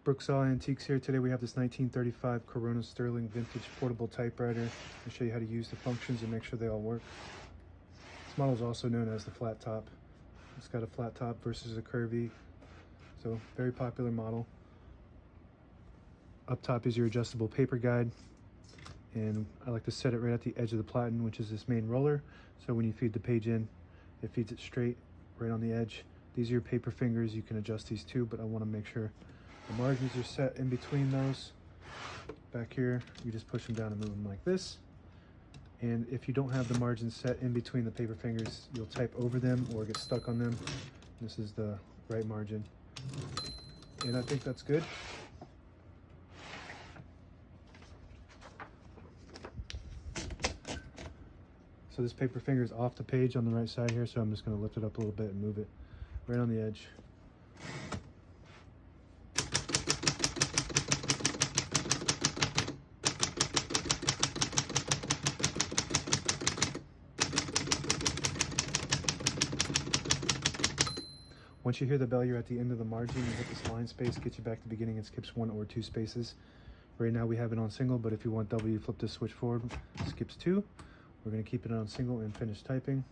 Brooksaw Antiques here. Today we have this 1935 Corona Sterling vintage portable typewriter. I'll show you how to use the functions and make sure they all work. This model is also known as the flat top. It's got a flat top versus a curvy, so very popular model. Up top is your adjustable paper guide, and I like to set it right at the edge of the platen, which is this main roller, so when you feed the page in, it feeds it straight right on the edge. These are your paper fingers. You can adjust these too, but I want to make sure the margins are set in between those. Back here, you just push them down and move them like this. And if you don't have the margins set in between the paper fingers, you'll type over them or get stuck on them. This is the right margin. And I think that's good. So this paper finger is off the page on the right side here, so I'm just going to lift it up a little bit and move it right on the edge. Once you hear the bell, you're at the end of the margin. You hit this line space, get you back to the beginning, and skips 1 or 2 spaces. Right now we have it on single, but if you want double, you flip this switch forward, skips 2. We're going to keep it on single and finish typing.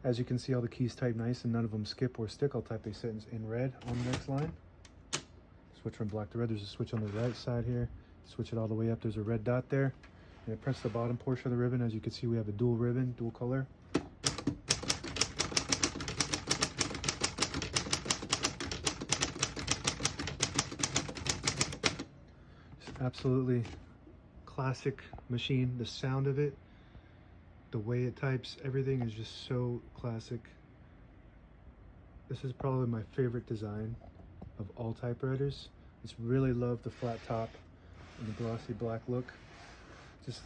As you can see, all the keys type nice and none of them skip or stick. I'll type a sentence in red on the next line. Switch from black to red. There's a switch on the right side here. Switch it all the way up. There's a red dot there. And it prints the bottom portion of the ribbon. As you can see, we have a dual ribbon, dual color. It's absolutely classic machine. The sound of it, the way it types, everything is just so classic. This is probably my favorite design of all typewriters. Just really love the flat top and the glossy black look. Just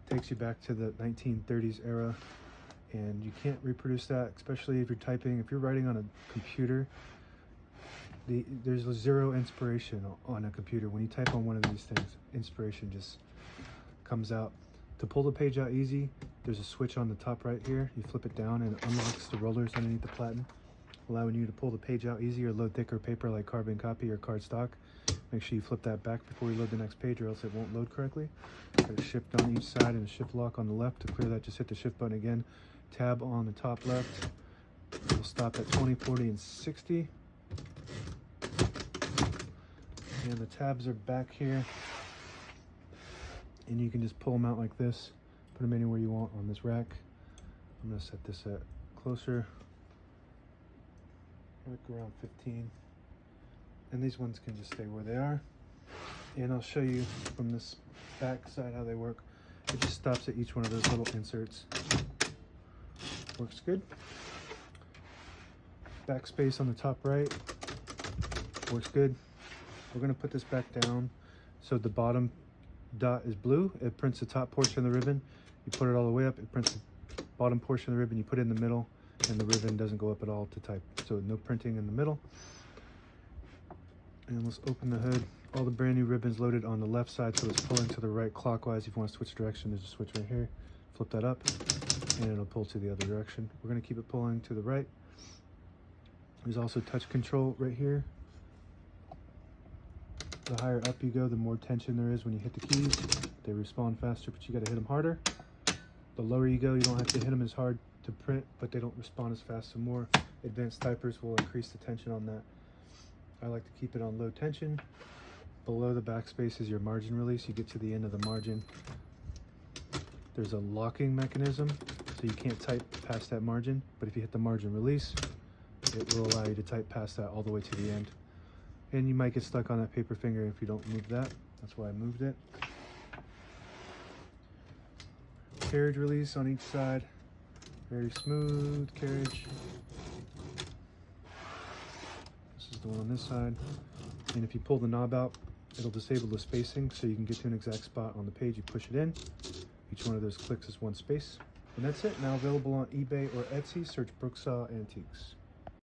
takes you back to the 1930s era, and you can't reproduce that, especially if you're typing. If you're writing on a computer, there's zero inspiration on a computer. When you type on one of these things, inspiration just comes out. To pull the page out easy, there's a switch on the top right here. You flip it down and it unlocks the rollers underneath the platen, allowing you to pull the page out easy or load thicker paper like carbon copy or cardstock. Make sure you flip that back before you load the next page, or else it won't load correctly. Got a shift on each side and a shift lock on the left. To clear that, just hit the shift button again. Tab on the top left. We'll stop at 20, 40, and 60. And the tabs are back here. And you can just pull them out like this. Put them anywhere you want on this rack. I'm going to set this at closer. Like around 15. And these ones can just stay where they are. And I'll show you from this back side how they work. It just stops at each one of those little inserts. Works good. Backspace on the top right. Works good. We're going to put this back down so the bottom dot is blue. It prints the top portion of the ribbon. You put it all the way up, it prints the bottom portion of the ribbon. You put it in the middle, and the ribbon doesn't go up at all to type. So no printing in the middle. And let's open the hood. All the brand new ribbons loaded on the left side, so it's pulling to the right clockwise. If you want to switch direction, there's a switch right here. Flip that up, and it'll pull to the other direction. We're going to keep it pulling to the right. There's also touch control right here. The higher up you go, the more tension there is when you hit the keys. They respond faster, but you got to hit them harder. The lower you go, you don't have to hit them as hard to print, but they don't respond as fast. So more advanced typers will increase the tension on that. I like to keep it on low tension. Below the backspace is your margin release. You get to the end of the margin. There's a locking mechanism, so you can't type past that margin, but if you hit the margin release, it will allow you to type past that all the way to the end. And you might get stuck on that paper finger if you don't move that. That's why I moved it. Carriage release on each side. Very smooth carriage. This is the one on this side. And if you pull the knob out, it'll disable the spacing so you can get to an exact spot on the page. You push it in. Each one of those clicks is 1 space. And that's it. Now available on eBay or Etsy. Search Brooksaw Antiques.